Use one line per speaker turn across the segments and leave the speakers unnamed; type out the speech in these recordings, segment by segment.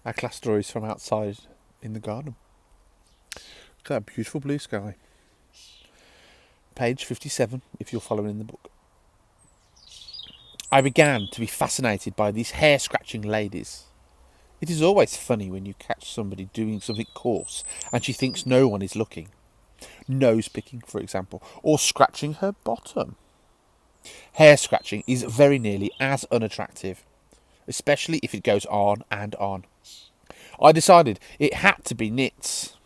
Our class stories from outside in the garden. Look at that beautiful blue sky. Page 57, if you're following the book. I began to be fascinated by these hair-scratching ladies. It is always funny when you catch somebody doing something coarse and she thinks no one is looking. Nose picking, for example, or scratching her bottom. Hair scratching is very nearly as unattractive, especially if it goes on and on. I decided it had to be knits.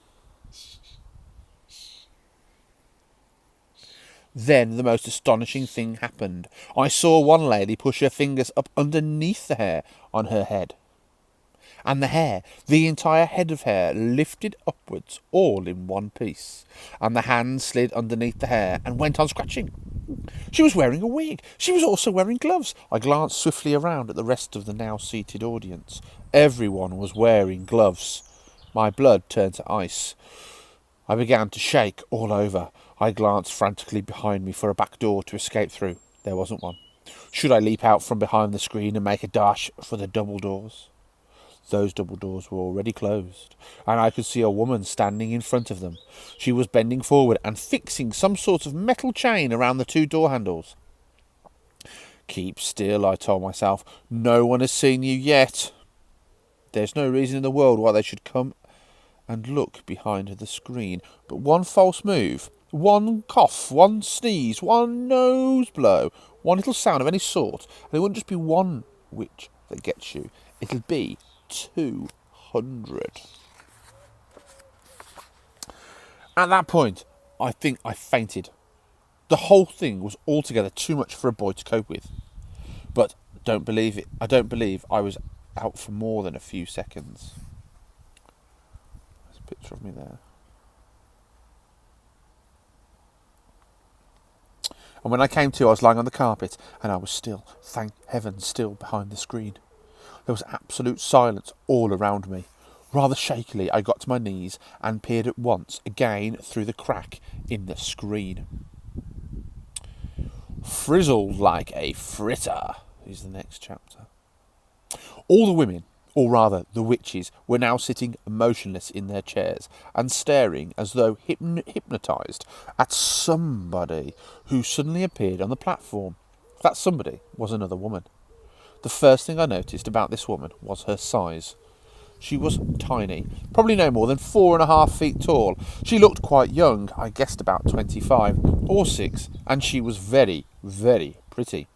Then the most astonishing thing happened. I saw one lady push her fingers up underneath the hair on her head. And the hair, the entire head of hair, lifted upwards all in one piece. And the hand slid underneath the hair and went on scratching. She was wearing a wig. She was also wearing gloves. I glanced swiftly around at the rest of the now seated audience. Everyone was wearing gloves. My blood turned to ice. I began to shake all over. I glanced frantically behind me for a back door to escape through. There wasn't one. Should I leap out from behind the screen and make a dash for the double doors? Those double doors were already closed, and I could see a woman standing in front of them. She was bending forward and fixing some sort of metal chain around the two door handles. Keep still, I told myself. No one has seen you yet. There's no reason in the world why they should come and look behind the screen. But one false move, one cough, one sneeze, one nose blow, one little sound of any sort, and it wouldn't just be one witch that gets you. It'll be 200. At that point, I think I fainted. The whole thing was altogether too much for a boy to cope with. But don't believe it. I don't believe I was out for more than a few seconds. There's a picture of me there. And when I came to, I was lying on the carpet, and I was still, thank heaven, still behind the screen. There was absolute silence all around me. Rather shakily, I got to my knees and peered at once again through the crack in the screen. Frizzled like a fritter is the next chapter. All the women, or rather the witches, were now sitting motionless in their chairs and staring as though hypnotised at somebody who suddenly appeared on the platform. That somebody was another woman. The first thing I noticed about this woman was her size. She was tiny, probably no more than 4.5 feet tall. She looked quite young, I guessed about 25 or 6, and she was very, very pretty.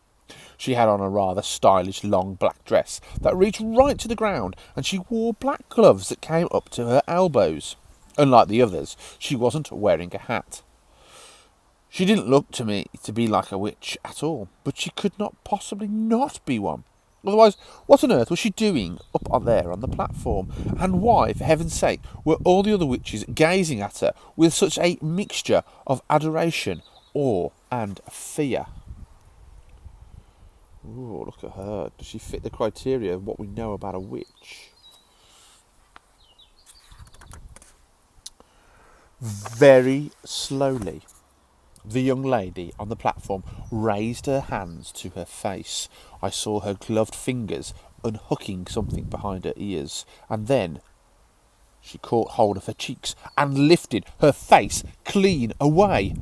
She had on a rather stylish long black dress that reached right to the ground, and she wore black gloves that came up to her elbows. Unlike the others, she wasn't wearing a hat. She didn't look to me to be like a witch at all, but she could not possibly not be one. Otherwise, what on earth was she doing up there on the platform? And why, for heaven's sake, were all the other witches gazing at her with such a mixture of adoration, awe, and fear? Ooh, look at her. Does she fit the criteria of what we know about a witch? Very slowly, the young lady on the platform raised her hands to her face. I saw her gloved fingers unhooking something behind her ears, and then she caught hold of her cheeks and lifted her face clean away.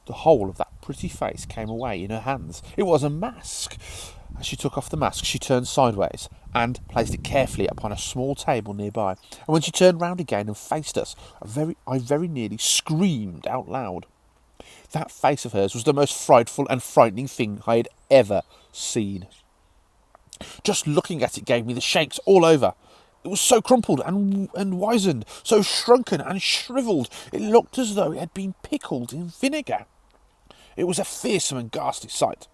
The whole of that pretty face came away in her hands. It was a mask. As she took off the mask, she turned sideways and placed it carefully upon a small table nearby. And when she turned round again and faced us, I very nearly screamed out loud. That face of hers was the most frightful and frightening thing I had ever seen. Just looking at it gave me the shakes all over. It was so crumpled and wizened, so shrunken and shriveled, it looked as though it had been pickled in vinegar. It was a fearsome and ghastly sight.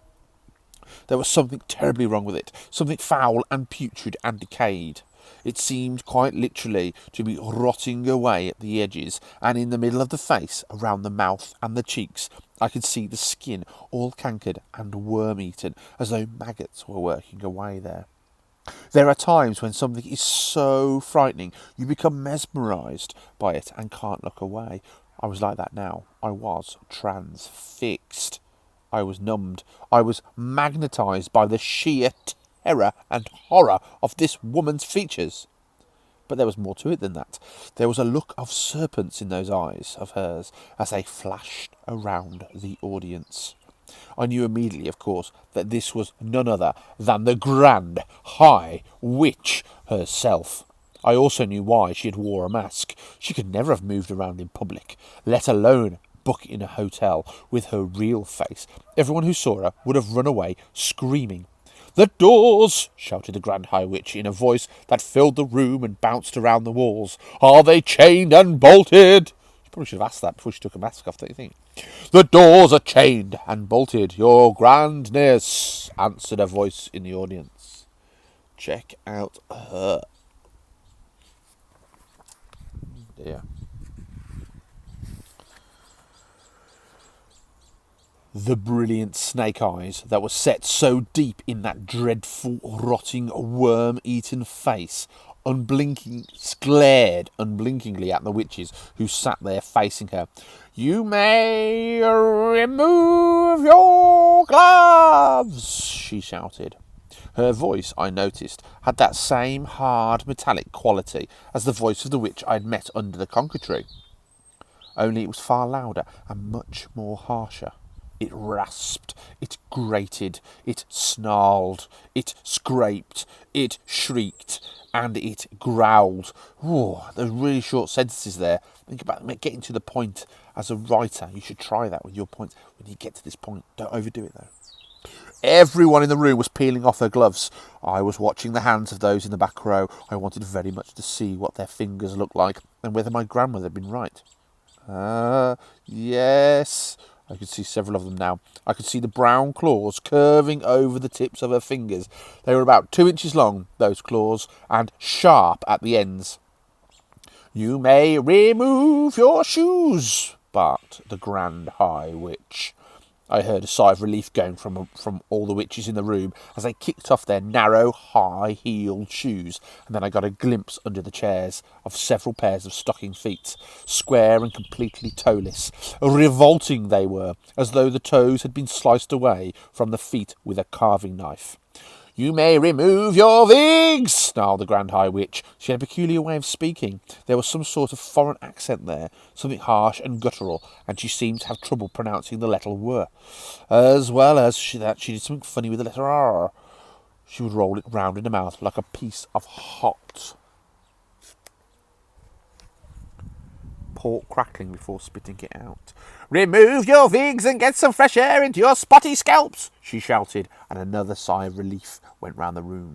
There was something terribly wrong with it, something foul and putrid and decayed. It seemed quite literally to be rotting away at the edges, and in the middle of the face, around the mouth and the cheeks, I could see the skin all cankered and worm-eaten, as though maggots were working away there. There are times when something is so frightening you become mesmerised by it and can't look away. I was like that now. I was transfixed. I was numbed. I was magnetised by the sheer terror and horror of this woman's features. But there was more to it than that. There was a look of serpents in those eyes of hers as they flashed around the audience. I knew immediately, of course, that this was none other than the Grand High Witch herself. I also knew why she had wore a mask. She could never have moved around in public, let alone book in a hotel with her real face. Everyone who saw her would have run away screaming. "The doors!" shouted the Grand High Witch in a voice that filled the room and bounced around the walls. "Are they chained and bolted?" She probably should have asked that before she took her mask off, don't you think? "The doors are chained and bolted, your grandness," answered a voice in the audience. Check out her. Dear. The brilliant snake eyes that were set so deep in that dreadful, rotting, worm-eaten face glared unblinkingly at the witches who sat there facing her. "You may remove your gloves," she shouted. Her voice, I noticed, had that same hard, metallic quality as the voice of the witch I had met under the conker tree. Only it was far louder and much more harsher. It rasped, it grated, it snarled, it scraped, it shrieked, and it growled. Those really short sentences there. Think about getting to the point. As a writer, you should try that with your points. When you get to this point, don't overdo it though. Everyone in the room was peeling off their gloves. I was watching the hands of those in the back row. I wanted very much to see what their fingers looked like and whether my grandmother had been right. Yes. I could see several of them now. I could see the brown claws curving over the tips of her fingers. They were about 2 inches long, those claws, and sharp at the ends. "You may remove your shoes," barked the Grand High Witch. I heard a sigh of relief going from all the witches in the room as they kicked off their narrow, high-heeled shoes, and then I got a glimpse under the chairs of several pairs of stocking feet, square and completely toeless. Revolting they were, as though the toes had been sliced away from the feet with a carving knife. "You may remove your wigs," snarled the Grand High Witch. She had a peculiar way of speaking. There was some sort of foreign accent there, something harsh and guttural, and she seemed to have trouble pronouncing the letter W. As well as that, she did something funny with the letter R. She would roll it round in her mouth like a piece of hot pork crackling before spitting it out. "Remove your wigs and get some fresh air into your spotty scalps," she shouted, and another sigh of relief went round the room.